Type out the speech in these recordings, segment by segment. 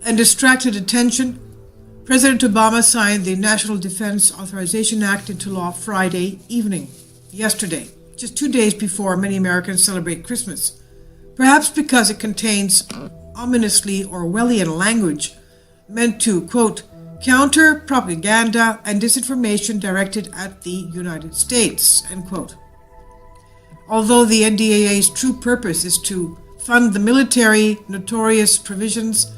and distracted attention, President Obama signed the National Defense Authorization Act into law Friday evening, yesterday, just 2 days before many Americans celebrate Christmas, perhaps because it contains ominously Orwellian language meant to, quote, counter propaganda and disinformation directed at the United States, end quote. Although the NDAA's true purpose is to fund the military notorious provisions,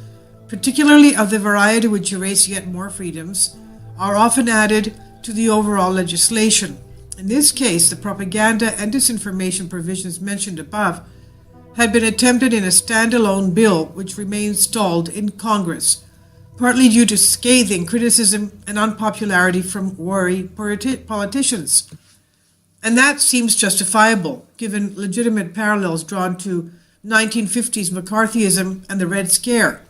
particularly of the variety which erase yet more freedoms, are often added to the overall legislation. In this case, the propaganda and disinformation provisions mentioned above had been attempted in a standalone bill which remains stalled in Congress, partly due to scathing criticism and unpopularity from wary politicians. And that seems justifiable, given legitimate parallels drawn to 1950s McCarthyism and the Red Scare.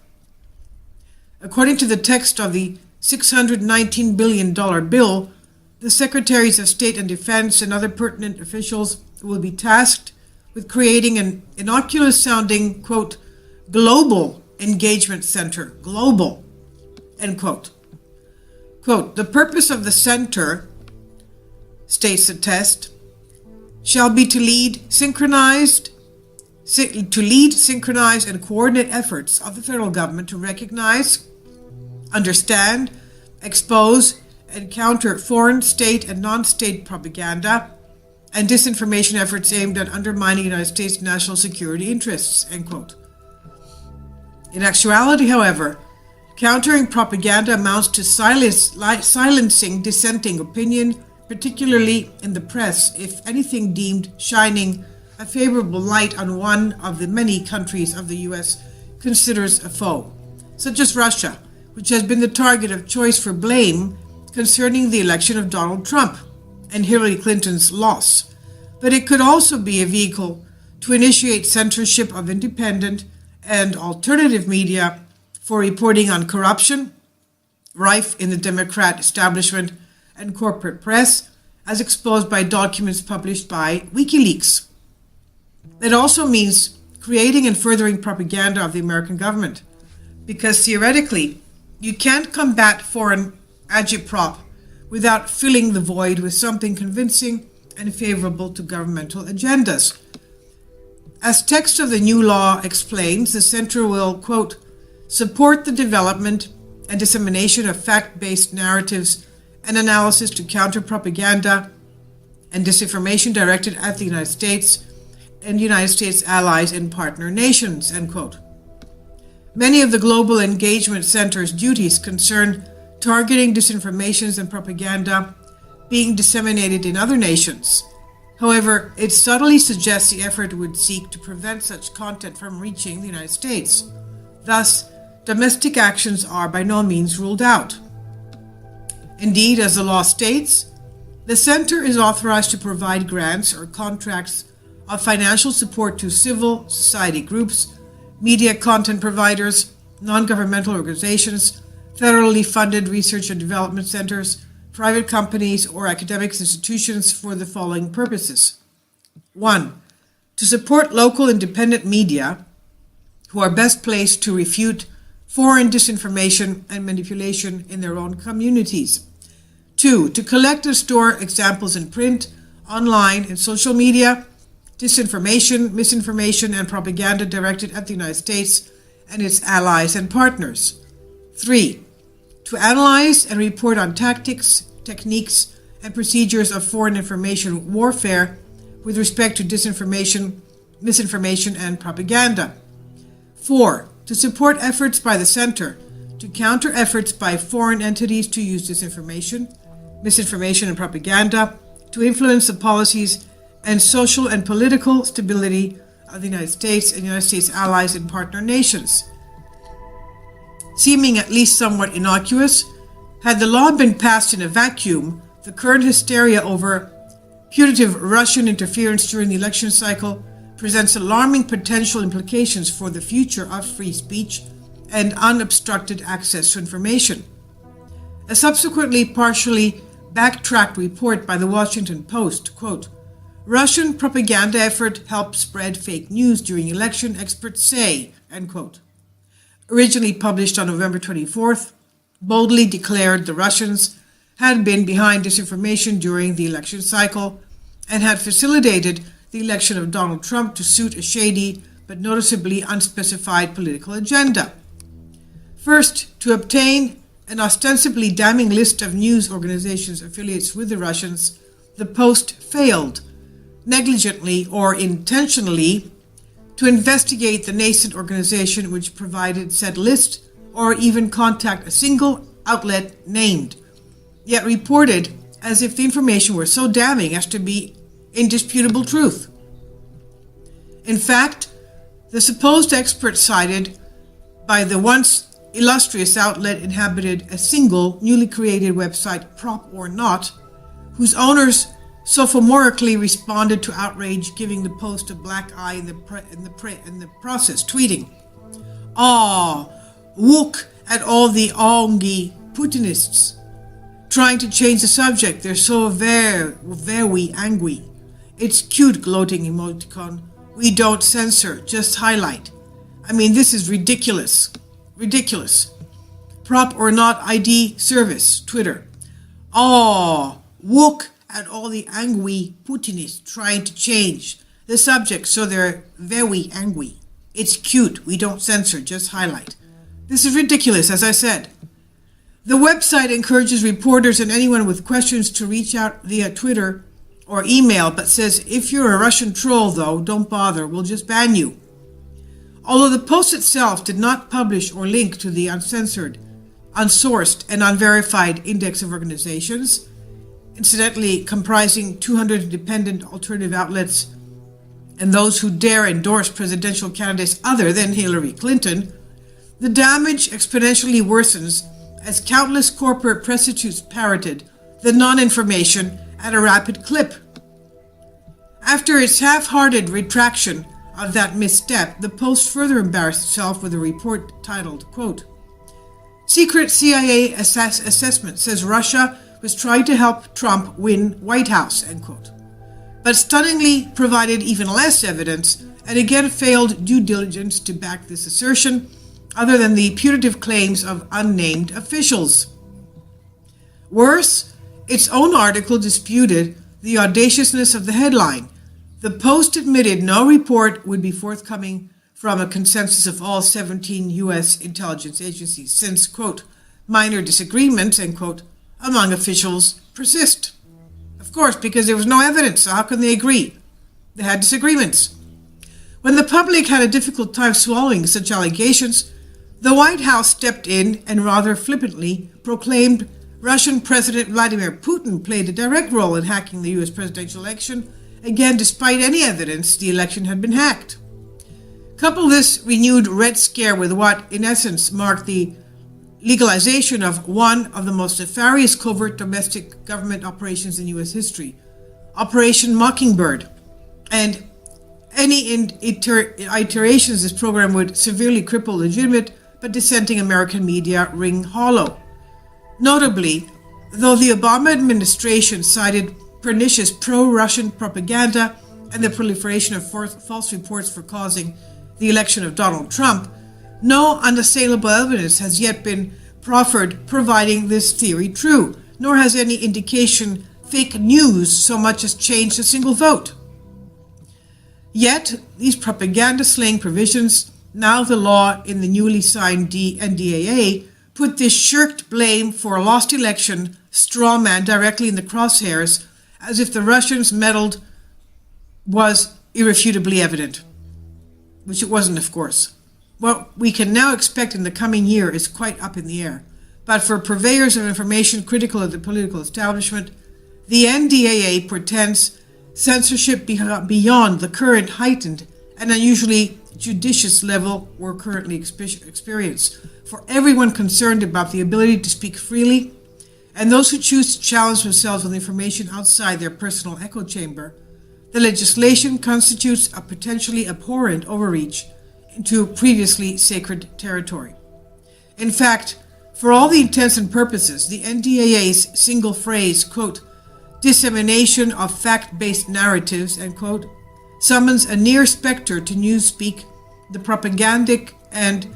According to the text of the $619 billion bill, the Secretaries of State and Defense and other pertinent officials will be tasked with creating an innocuous-sounding, quote, global engagement center, global, end quote. Quote, the purpose of the center, states the text, shall be to lead synchronized and coordinate efforts of the federal government to recognize, understand, expose, and counter foreign, state, and non-state propaganda and disinformation efforts aimed at undermining United States national security interests, end quote. In actuality, however, countering propaganda amounts to silencing dissenting opinion, particularly in the press, if anything deemed shining a favorable light on one of the many countries of the U.S. considers a foe, such as Russia, which has been the target of choice for blame concerning the election of Donald Trump and Hillary Clinton's loss. But it could also be a vehicle to initiate censorship of independent and alternative media for reporting on corruption, rife in the Democrat establishment and corporate press, as exposed by documents published by WikiLeaks. It also means creating and furthering propaganda of the American government, because theoretically, you can't combat foreign agitprop without filling the void with something convincing and favorable to governmental agendas. As text of the new law explains, the center will, quote, support the development and dissemination of fact-based narratives and analysis to counter propaganda and disinformation directed at the United States and United States allies and partner nations, end quote. Many of the Global Engagement Center's duties concern targeting disinformations and propaganda being disseminated in other nations. However, it subtly suggests the effort would seek to prevent such content from reaching the United States. Thus, domestic actions are by no means ruled out. Indeed, as the law states, the center is authorized to provide grants or contracts of financial support to civil society groups, media content providers, non-governmental organizations, federally funded research and development centers, private companies, or academic institutions for the following purposes. 1. To support local independent media who are best placed to refute foreign disinformation and manipulation in their own communities. 2. To collect and store examples in print, online, and social media, disinformation, misinformation, and propaganda directed at the United States and its allies and partners. 3. To analyze and report on tactics, techniques, and procedures of foreign information warfare with respect to disinformation, misinformation, and propaganda. 4. To support efforts by the Center to counter efforts by foreign entities to use disinformation, misinformation, and propaganda to influence the policies and social and political stability of the United States and United States allies and partner nations. Seeming at least somewhat innocuous, had the law been passed in a vacuum, the current hysteria over putative Russian interference during the election cycle presents alarming potential implications for the future of free speech and unobstructed access to information. A subsequently partially backtracked report by the Washington Post, quote, Russian propaganda effort helped spread fake news during election, experts say, end quote. originally published on November 24th, boldly declared the Russians had been behind disinformation during the election cycle and had facilitated the election of Donald Trump to suit a shady but noticeably unspecified political agenda. First, to obtain an ostensibly damning list of news organizations' affiliates with the Russians, the Post failed, negligently or intentionally, to investigate the nascent organization which provided said list or even contact a single outlet named, yet reported as if the information were so damning as to be indisputable truth. In fact, the supposed expert cited by the once illustrious outlet inhabited a single newly created website, Prop or Not, whose owners sophomorically responded to outrage, giving the Post a black eye in the process, tweeting, "Ah, look at all the ongi Putinists trying to change the subject. They're so very angry. It's cute," gloating emoticon. "We don't censor, just highlight." I mean, this is ridiculous. Ridiculous. Prop or Not ID service, Twitter. "Oh, look at all the angry Putinists trying to change the subject, so they're very angry. It's cute. We don't censor, just highlight." This is ridiculous, as I said. The website encourages reporters and anyone with questions to reach out via Twitter or email, but says, "If you're a Russian troll, though, don't bother. We'll just ban you." Although the Post itself did not publish or link to the uncensored, unsourced, and unverified index of organizations, incidentally comprising 200 independent alternative outlets and those who dare endorse presidential candidates other than Hillary Clinton, the damage exponentially worsens as countless corporate prostitutes parroted the non-information at a rapid clip. After its half-hearted retraction of that misstep, the Post further embarrassed itself with a report titled, quote, "Secret CIA assessment says Russia was trying to help Trump win White House," end quote, but stunningly provided even less evidence and again failed due diligence to back this assertion, other than the putative claims of unnamed officials. Worse, its own article disputed the audaciousness of the headline. The Post admitted no report would be forthcoming from a consensus of all 17 U.S. intelligence agencies, since, quote, "minor disagreements," end quote, among officials persist. Of course, because there was no evidence, so how can they agree? They had disagreements. When the public had a difficult time swallowing such allegations, the White House stepped in and rather flippantly proclaimed Russian President Vladimir Putin played a direct role in hacking the U.S. presidential election, again despite any evidence the election had been hacked. Couple this renewed Red Scare with what, in essence, marked the legalization of one of the most nefarious covert domestic government operations in U.S. history, Operation Mockingbird, and any iterations this program would severely cripple legitimate but dissenting American media ring hollow. Notably, though the Obama administration cited pernicious pro-Russian propaganda and the proliferation of false reports for causing the election of Donald Trump, no unassailable evidence has yet been proffered providing this theory true, nor has any indication fake news so much as changed a single vote. Yet, these propaganda-slaying provisions, now the law in the newly signed NDAA, put this shirked blame for a lost election straw man directly in the crosshairs, as if the Russians meddled was irrefutably evident, which it wasn't, of course. What we can now expect in the coming year is quite up in the air, but for purveyors of information critical of the political establishment, the NDAA portends censorship beyond the current heightened and unusually judicious level we're currently experiencing. For everyone concerned about the ability to speak freely, and those who choose to challenge themselves with information outside their personal echo chamber, the legislation constitutes a potentially abhorrent overreach into previously sacred territory. In fact, for all the intents and purposes, the NDAA's single phrase, quote, "dissemination of fact-based narratives," end quote, summons a near specter to newspeak, the propagandic and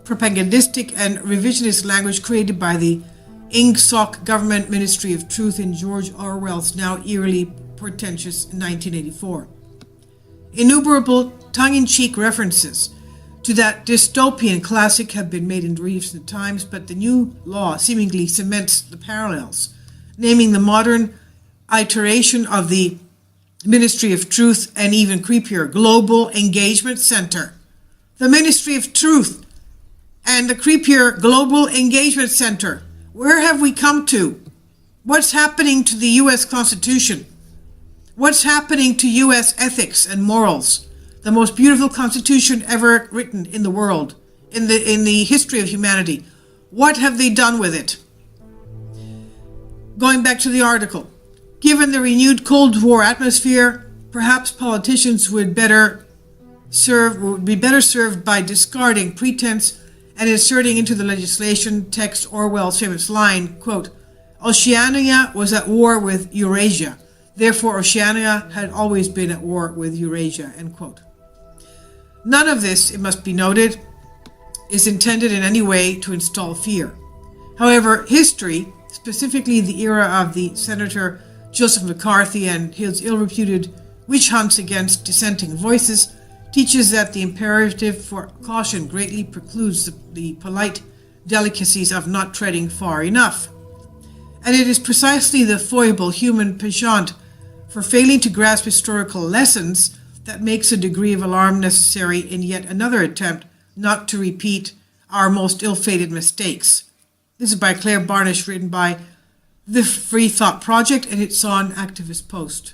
propagandistic and revisionist language created by the Ingsoc government Ministry of Truth in George Orwell's now eerily portentous 1984. Innumerable tongue-in-cheek references to that dystopian classic have been made in recent times, but the new law seemingly cements the parallels, naming the modern iteration of the Ministry of Truth an even creepier Global Engagement Center. The Ministry of Truth and the creepier Global Engagement Center. Where have we come to? What's happening to the U.S. Constitution? What's happening to U.S. ethics and morals? The most beautiful constitution ever written in the world, in the history of humanity. What have they done with it? Going back to the article, given the renewed Cold War atmosphere, perhaps politicians would be better served by discarding pretense and inserting into the legislation text Orwell's famous line, quote, Oceania was at war with Eurasia. Therefore, Oceania had always been at war with Eurasia, end quote. None of this, it must be noted, is intended in any way to install fear. However, history, specifically the era of the Senator Joseph McCarthy and his ill-reputed witch hunts against dissenting voices, teaches that the imperative for caution greatly precludes the polite delicacies of not treading far enough. And it is precisely the foible human penchant for failing to grasp historical lessons that makes a degree of alarm necessary in yet another attempt not to repeat our most ill-fated mistakes. This is by Claire Barnish, written by the Free Thought Project, and it's on Activist Post.